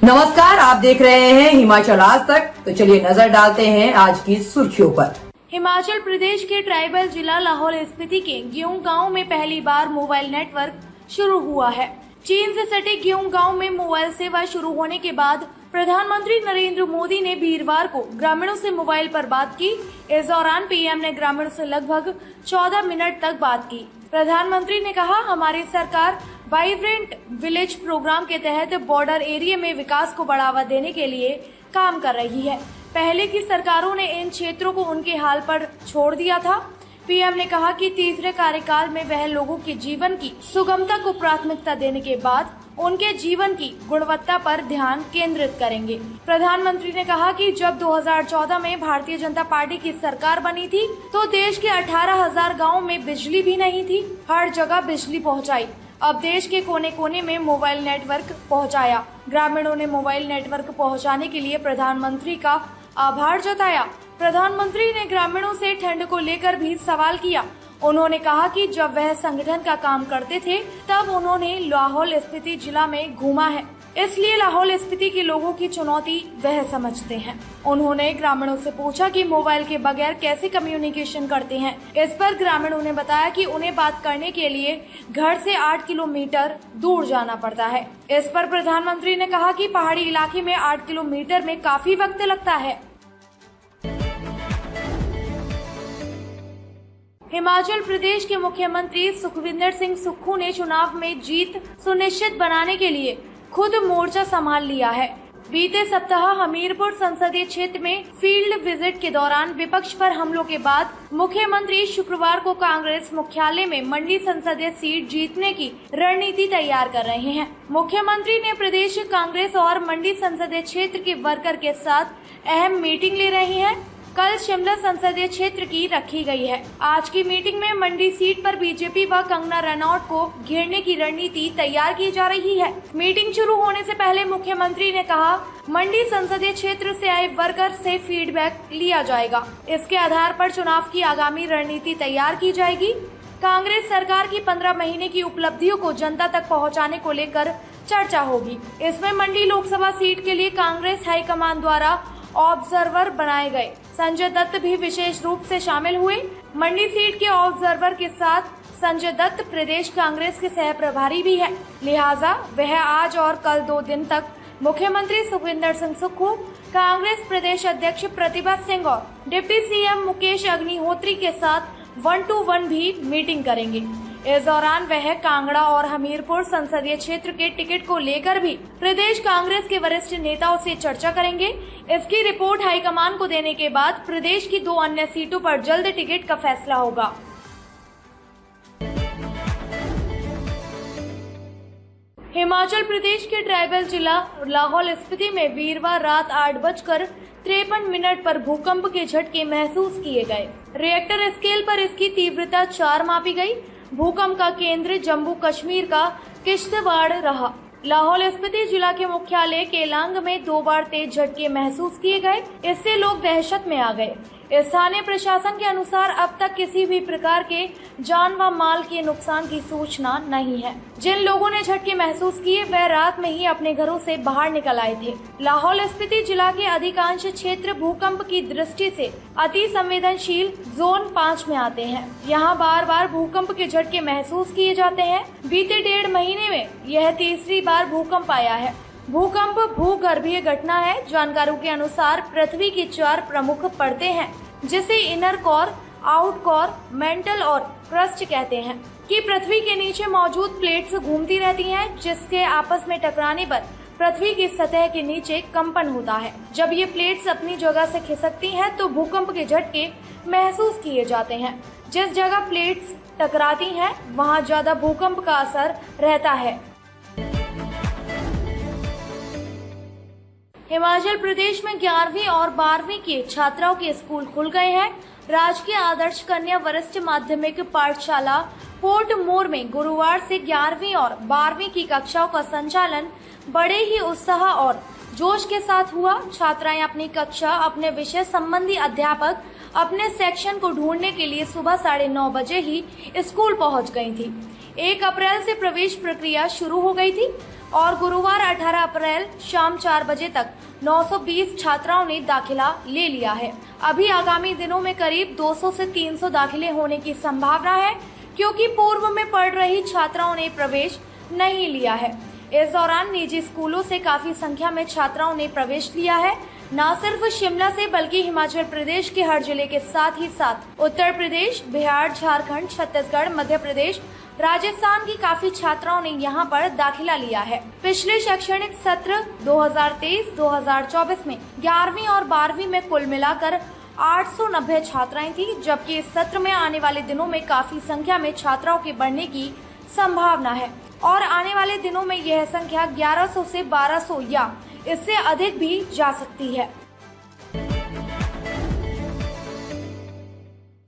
नमस्कार, आप देख रहे हैं हिमाचल आज तक। तो चलिए नजर डालते हैं आज की सुर्खियों पर। हिमाचल प्रदेश के ट्राइबल जिला लाहौल स्पीति के गेहूं गांव में पहली बार मोबाइल नेटवर्क शुरू हुआ है। चीन से सटे गेहूं गांव में मोबाइल सेवा शुरू होने के बाद प्रधानमंत्री नरेंद्र मोदी ने वीरवार को ग्रामीणों से मोबाइल पर बात की। इस दौरान पीएम ने ग्रामीणों से लगभग 14 मिनट तक बात की। प्रधानमंत्री ने कहा, हमारी सरकार वाइब्रेंट विलेज प्रोग्राम के तहत बॉर्डर एरिया में विकास को बढ़ावा देने के लिए काम कर रही है। पहले की सरकारों ने इन क्षेत्रों को उनके हाल पर छोड़ दिया था। पीएम ने कहा कि तीसरे कार्यकाल में वह लोगों के जीवन की सुगमता को प्राथमिकता देने के बाद उनके जीवन की गुणवत्ता पर ध्यान केंद्रित करेंगे। प्रधानमंत्री ने कहा कि जब 2014 में भारतीय जनता पार्टी की सरकार बनी थी तो देश के 18,000 गाँव में बिजली भी नहीं थी। हर जगह बिजली पहुँचाई। अब देश के कोने कोने में मोबाइल नेटवर्क पहुंचाया। ग्रामीणों ने मोबाइल नेटवर्क पहुंचाने के लिए प्रधानमंत्री का आभार जताया। प्रधानमंत्री ने ग्रामीणों से ठंड को लेकर भी सवाल किया। उन्होंने कहा कि जब वह संगठन का काम करते थे तब उन्होंने लाहौल स्पीति जिला में घूमा है, इसलिए लाहौल स्पीति के लोगों की चुनौती वह समझते हैं। उन्होंने ग्रामीणों से पूछा कि मोबाइल के बगैर कैसे कम्युनिकेशन करते हैं। इस पर ग्रामीणों ने बताया कि उन्हें बात करने के लिए घर से 8 किलोमीटर दूर जाना पड़ता है। इस पर प्रधानमंत्री ने कहा कि पहाड़ी इलाके में 8 किलोमीटर में काफी वक्त लगता है। हिमाचल प्रदेश के मुख्यमंत्री सुखविंदर सिंह सुक्खू ने चुनाव में जीत सुनिश्चित बनाने के लिए खुद मोर्चा संभाल लिया है। बीते सप्ताह हमीरपुर संसदीय क्षेत्र में फील्ड विजिट के दौरान विपक्ष पर हमलों के बाद मुख्यमंत्री शुक्रवार को कांग्रेस मुख्यालय में मंडी संसदीय सीट जीतने की रणनीति तैयार कर रहे हैं। मुख्यमंत्री ने प्रदेश कांग्रेस और मंडी संसदीय क्षेत्र के वर्कर के साथ अहम मीटिंग ले रहे हैं। कल शिमला संसदीय क्षेत्र की रखी गई है। आज की मीटिंग में मंडी सीट पर बीजेपी व कंगना रनौत को घेरने की रणनीति तैयार की जा रही है। मीटिंग शुरू होने से पहले मुख्यमंत्री ने कहा, मंडी संसदीय क्षेत्र से आए वर्कर से फीडबैक लिया जाएगा। इसके आधार पर चुनाव की आगामी रणनीति तैयार की जाएगी। कांग्रेस सरकार की 15 महीने की उपलब्धियों को जनता तक पहुँचाने को लेकर चर्चा होगी। इसमें मंडी लोकसभा सीट के लिए कांग्रेस हाईकमान द्वारा ऑब्जर्वर बनाए गए संजय दत्त भी विशेष रूप से शामिल हुए। मंडी सीट के ऑब्जर्वर के साथ संजय दत्त प्रदेश कांग्रेस के सह प्रभारी भी है, लिहाजा वह आज और कल 2 दिन तक मुख्यमंत्री सुखविंदर सिंह सुक्खू, कांग्रेस प्रदेश अध्यक्ष प्रतिभा सिंह और डिप्टी सीएम मुकेश अग्निहोत्री के साथ 1-to-1 भी मीटिंग करेंगे। इस दौरान वह कांगड़ा और हमीरपुर संसदीय क्षेत्र के टिकट को लेकर भी प्रदेश कांग्रेस के वरिष्ठ नेताओं से चर्चा करेंगे। इसकी रिपोर्ट हाईकमान को देने के बाद प्रदेश की 2 अन्य सीटों पर जल्द टिकट का फैसला होगा। हिमाचल प्रदेश के ट्राइबल जिला लाहौल स्पीति में वीरवार रात 8:53 पर भूकंप के झटके महसूस किए गए। रिएक्टर स्केल पर इसकी तीव्रता 4 मापी गई। भूकंप का केंद्र जम्मू कश्मीर का किश्तवाड़ रहा। लाहौल स्पीति जिला के मुख्यालय केलांग में 2 बार तेज झटके महसूस किए गए। इससे लोग दहशत में आ गए। स्थानीय प्रशासन के अनुसार अब तक किसी भी प्रकार के जान व माल के नुकसान की सूचना नहीं है। जिन लोगों ने झटके महसूस किए वह रात में ही अपने घरों से बाहर निकल आए थे। लाहौल स्पीति जिला के अधिकांश क्षेत्र भूकंप की दृष्टि से अति संवेदनशील जोन 5 में आते हैं। यहाँ बार बार भूकंप के झटके महसूस किए जाते हैं। बीते 1.5 महीने में यह तीसरी बार भूकंप आया है। भूकंप भूगर्भीय घटना है। जानकारों के अनुसार पृथ्वी की 4 प्रमुख परतें हैं, जिसे inner core, out core, mental और क्रस्ट कहते हैं, कि पृथ्वी के नीचे मौजूद प्लेट्स घूमती रहती हैं, जिसके आपस में टकराने पर पृथ्वी की सतह के नीचे कंपन होता है। जब ये प्लेट्स अपनी जगह से खिसकती हैं तो भूकंप के झटके महसूस किए जाते हैं। जिस जगह प्लेट्स टकराती हैं वहाँ ज्यादा भूकंप का असर रहता है। हिमाचल प्रदेश में 11वीं और 12वीं के छात्राओं के स्कूल खुल गए हैं। राजकीय आदर्श कन्या वरिष्ठ माध्यमिक पाठशाला पोर्ट मोर में गुरुवार से 11वीं और 12वीं की कक्षाओं का संचालन बड़े ही उत्साह और जोश के साथ हुआ। छात्राएं अपनी कक्षा, अपने विषय संबंधी अध्यापक, अपने सेक्शन को ढूंढने के लिए सुबह 9:30 बजे ही स्कूल पहुंच गई थी। 1 अप्रैल से प्रवेश प्रक्रिया शुरू हो गई थी। और गुरुवार 18 अप्रैल शाम 4 बजे तक 920 छात्राओं ने दाखिला ले लिया है। अभी आगामी दिनों में करीब 200 से 300 दाखिले होने की संभावना है, क्योंकि पूर्व में पढ़ रही छात्राओं ने प्रवेश नहीं लिया है। इस दौरान निजी स्कूलों से काफी संख्या में छात्राओं ने प्रवेश लिया है। न सिर्फ शिमला से बल्कि हिमाचल प्रदेश के हर जिले के साथ ही साथ उत्तर प्रदेश, बिहार, झारखंड, छत्तीसगढ़, मध्य प्रदेश, राजस्थान की काफी छात्राओं ने यहां पर दाखिला लिया है। पिछले शैक्षणिक सत्र 2023-2024 में 11वीं और 12वीं में कुल मिलाकर 890 छात्राएं थी, जबकि इस सत्र में आने वाले दिनों में काफी संख्या में छात्राओं के बढ़ने की संभावना है और आने वाले दिनों में यह संख्या 1100 से 1200 या इससे अधिक भी जा सकती है।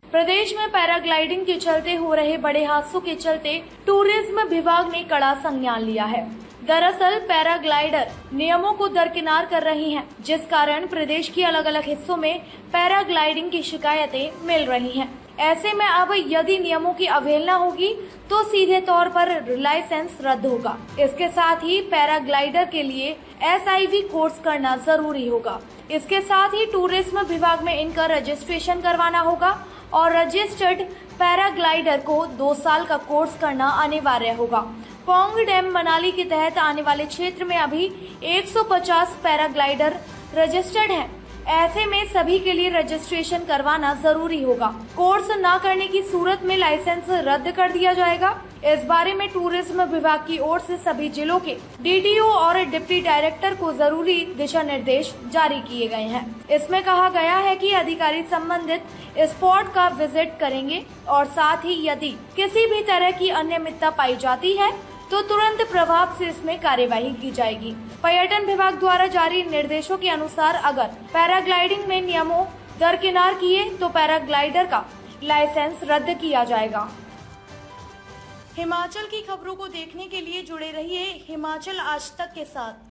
प्रदेश में पैराग्लाइडिंग के चलते हो रहे बड़े हादसों के चलते टूरिज्म विभाग ने कड़ा संज्ञान लिया है। दरअसल पैराग्लाइडर नियमों को दरकिनार कर रही हैं, जिस कारण प्रदेश के अलग अलग हिस्सों में पैराग्लाइडिंग की शिकायतें मिल रही हैं। ऐसे में अब यदि नियमों की अवहेलना होगी तो सीधे तौर पर लाइसेंस रद्द होगा। इसके साथ ही पैराग्लाइडर के लिए SIV कोर्स करना जरूरी होगा। इसके साथ ही टूरिज्म विभाग में इनका रजिस्ट्रेशन करवाना होगा और रजिस्टर्ड पैराग्लाइडर को 2 साल का कोर्स करना अनिवार्य होगा। पौंग डैम मनाली के तहत आने वाले क्षेत्र में अभी 150 पैराग्लाइडर रजिस्टर्ड हैं। ऐसे में सभी के लिए रजिस्ट्रेशन करवाना जरूरी होगा। कोर्स न करने की सूरत में लाइसेंस रद्द कर दिया जाएगा। इस बारे में टूरिज्म विभाग की ओर से सभी जिलों के DDO और डिप्टी डायरेक्टर को जरूरी दिशा निर्देश जारी किए गए हैं। इसमें कहा गया है कि अधिकारी संबंधित स्पॉट का विजिट करेंगे और साथ ही यदि किसी भी तरह की अनियमितता पाई जाती है तो तुरंत प्रभाव से इसमें कार्यवाही की जाएगी। पर्यटन विभाग द्वारा जारी निर्देशों के अनुसार अगर पैराग्लाइडिंग में नियमों दरकिनार किए तो पैराग्लाइडर का लाइसेंस रद्द किया जाएगा। हिमाचल की खबरों को देखने के लिए जुड़े रहिए हिमाचल आज तक के साथ।